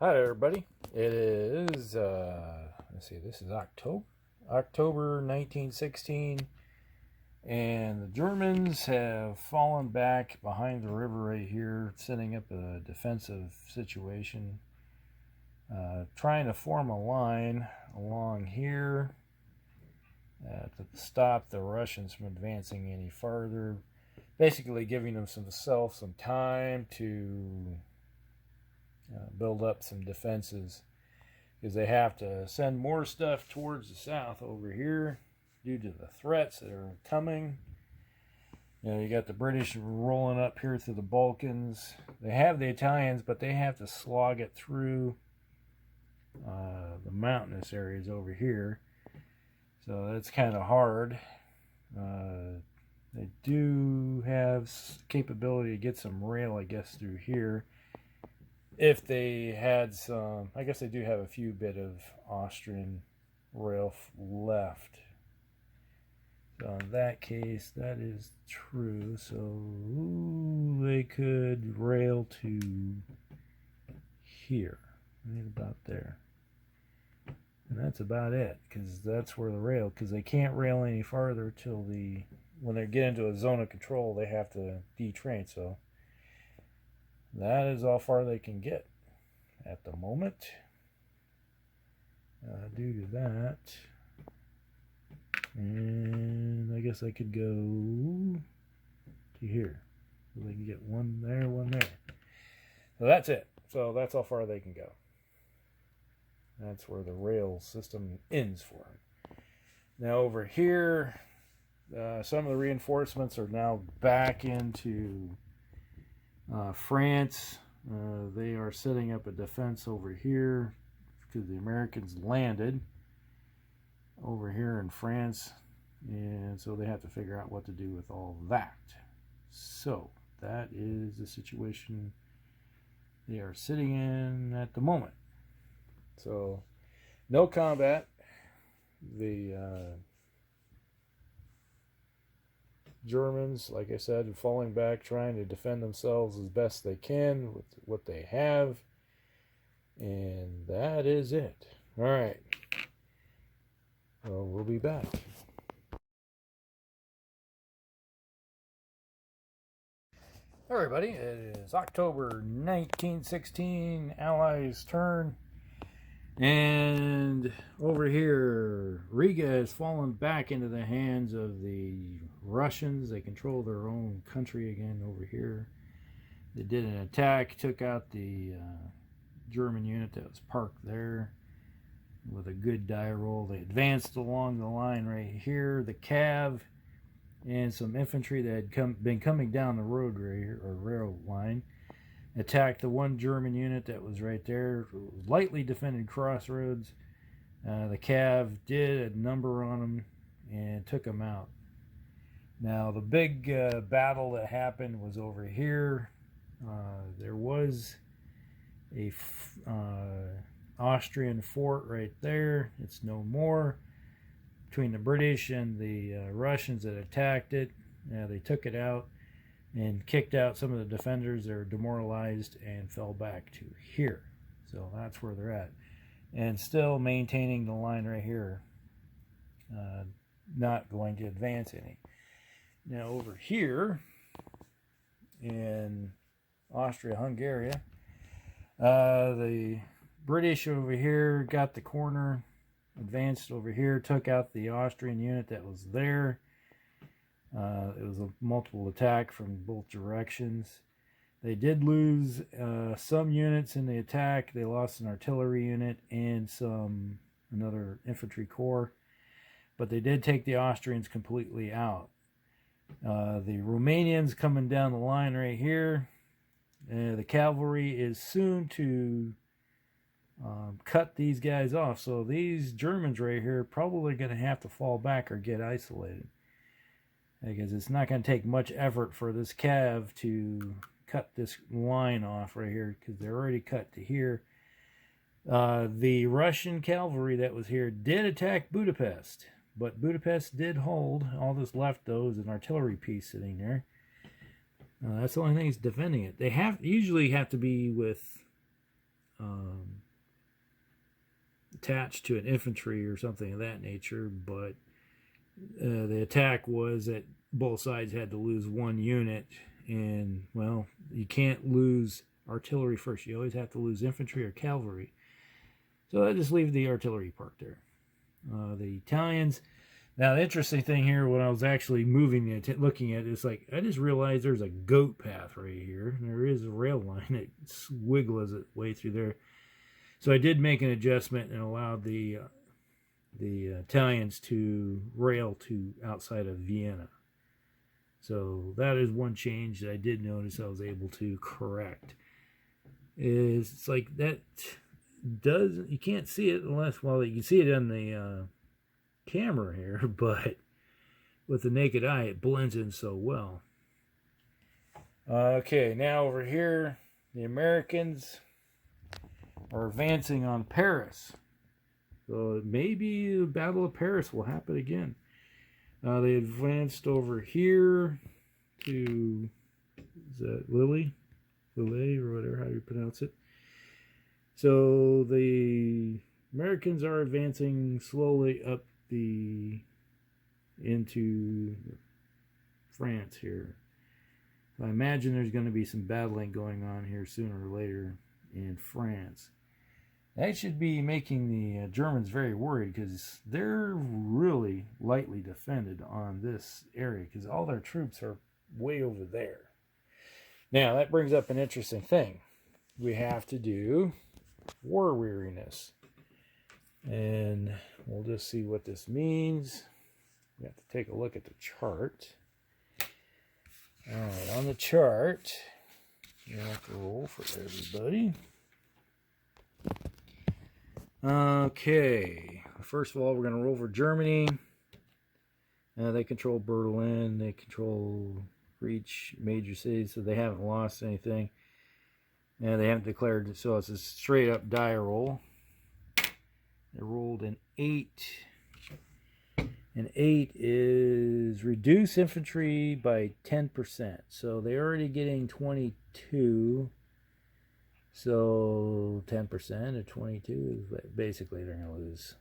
Hi everybody. It is let's see, this is October 1916, and the Germans have fallen back behind the river right here, setting up a defensive situation, trying to form a line along here to stop the Russians from advancing any farther, basically giving them some time to build up some defenses, because they have to send more stuff towards the south over here due to the threats that are coming. You got the British rolling up here through the Balkans. They have the Italians, but they have to slog it through the mountainous areas over here. So that's kind of hard. They do have capability to get some rail, I guess, through here. If they had some, I guess they do have a few bit of Austrian rail left. So in that case, that is true. So they could rail to here, right about there. And that's about it, because that's where the rail, because they can't rail any farther till when they get into a zone of control, they have to detrain. So that is how far they can get at the moment. Due to that, and I guess I could go to here, so they can get one there, one there. So that's it. So that's how far they can go. That's where the rail system ends for them. Now over here, some of the reinforcements are now back into France. They are setting up a defense over here because the Americans landed over here in France, and so they have to figure out what to do with all that. So that is the situation they are sitting in at the moment. So no combat. The Germans, like I said, are falling back, trying to defend themselves as best they can with what they have. And that is it. All right. Well, we'll be back. Everybody, it is October 1916, Allies' turn. And over here, Riga has fallen back into the hands of the Russians. They control their own country again over here. They did an attack, took out the German unit that was parked there with a good die roll. They advanced along the line right here. The cav and some infantry that had been coming down the road right here, or rail line, attacked the one German unit that was right there. Lightly defended crossroads. The cav did a number on them and took them out. Now the big battle that happened was over here. There was a Austrian fort right there. It's no more. Between the British and the Russians that attacked it, they took it out and kicked out some of the defenders. They were demoralized and fell back to here. So that's where they're at. And still maintaining the line right here. Not going to advance any. Now over here in Austria-Hungary, the British over here got the corner, advanced over here, took out the Austrian unit that was there. It was a multiple attack from both directions. They did lose some units in the attack. They lost an artillery unit and another infantry corps, but they did take the Austrians completely out. The Romanians coming down the line right here. The cavalry is soon to cut these guys off. So these Germans right here are probably going to have to fall back or get isolated, because it's not going to take much effort for this cav to cut this line off right here, because they're already cut to here. The Russian cavalry that was here did attack Budapest, but Budapest did hold. All that's left, though, is an artillery piece sitting there. That's the only thing that's defending it. They usually have to be with attached to an infantry or something of that nature, but the attack was that both sides had to lose one unit, and, well, you can't lose artillery first. You always have to lose infantry or cavalry. So I just leave the artillery part there. The Italians. Now, the interesting thing here, when I was actually moving the looking at it, it's like I just realized there's a goat path right here. There is a rail line that wiggles its way through there. So I did make an adjustment and allowed the Italians to rail to outside of Vienna. So that is one change that I did notice I was able to correct. It's like that you can't see it unless, well, you can see it on the camera here, but with the naked eye it blends in so well. Okay, now over here the Americans are advancing on Paris, so maybe the Battle of Paris will happen again. They advanced over here to, is that Lille or whatever, how you pronounce it. So the Americans are advancing slowly up into France here. I imagine there's going to be some battling going on here sooner or later in France. That should be making the Germans very worried, because they're really lightly defended on this area because all their troops are way over there. Now that brings up an interesting thing. We have to do war weariness. And we'll just see what this means. We have to take a look at the chart. All right, on the chart, you have to roll for everybody. Okay, first of all, we're going to roll for Germany. They control Berlin. They control each major city, so they haven't lost anything. And they haven't declared, so it's a straight up die roll. They rolled an 8. An 8 is reduce infantry by 10%. So they're already getting 22. So 10% of 22 is basically they're going to lose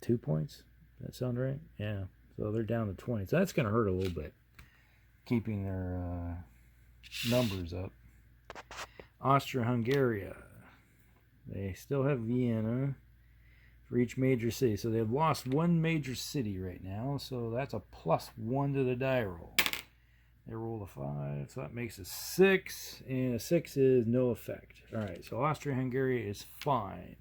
2 points. Does that sound right? Yeah. So they're down to 20. So that's going to hurt a little bit, keeping their numbers up. Austria-Hungary. They still have Vienna for each major city. So they've lost one major city right now. So that's a +1 to the die roll. They rolled a 5. So that makes a 6. And a 6 is no effect. All right. So Austria-Hungary is fine.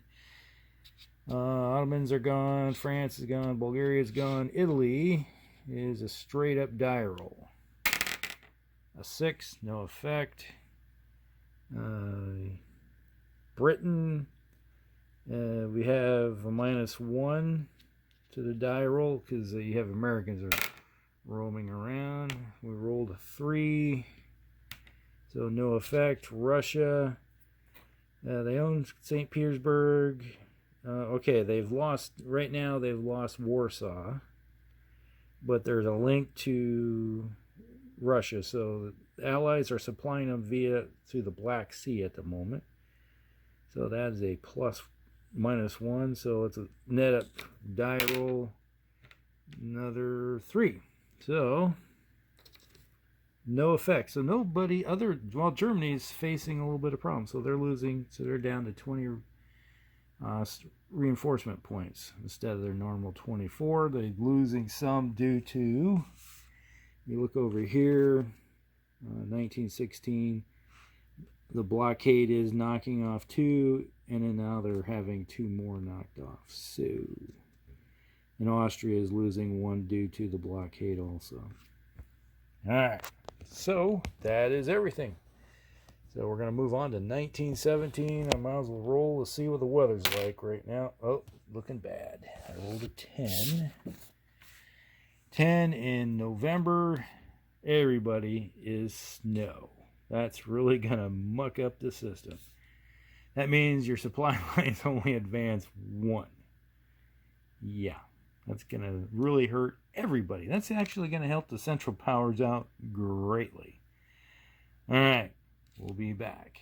Ottomans are gone. France is gone. Bulgaria is gone. Italy is a straight up die roll. A 6, no effect. Britain, we have a -1 to the die roll because you have Americans are roaming around. We rolled a 3, so no effect. Russia, they own St. Petersburg. Okay, they've lost, right now they've lost Warsaw, but there's a link to Russia, so the Allies are supplying them through the Black Sea at the moment. So that is a +-1, so it's a net up die roll, another 3. So no effect. So nobody other, well, Germany's facing a little bit of problem, so they're losing, so they're down to 20 reinforcement points instead of their normal 24. They're losing some due to, you look over here, 1916, the blockade is knocking off 2, and then now they're having 2 more knocked off. So, and Austria is losing 1 due to the blockade also. All right, so that is everything. So we're going to move on to 1917. I might as well roll to see what the weather's like right now. Oh, looking bad. I rolled a 10. 10 in November. Everybody is snow. That's really going to muck up the system. That means your supply lines only advance 1. Yeah, that's going to really hurt everybody. That's actually going to help the Central Powers out greatly. All right, we'll be back.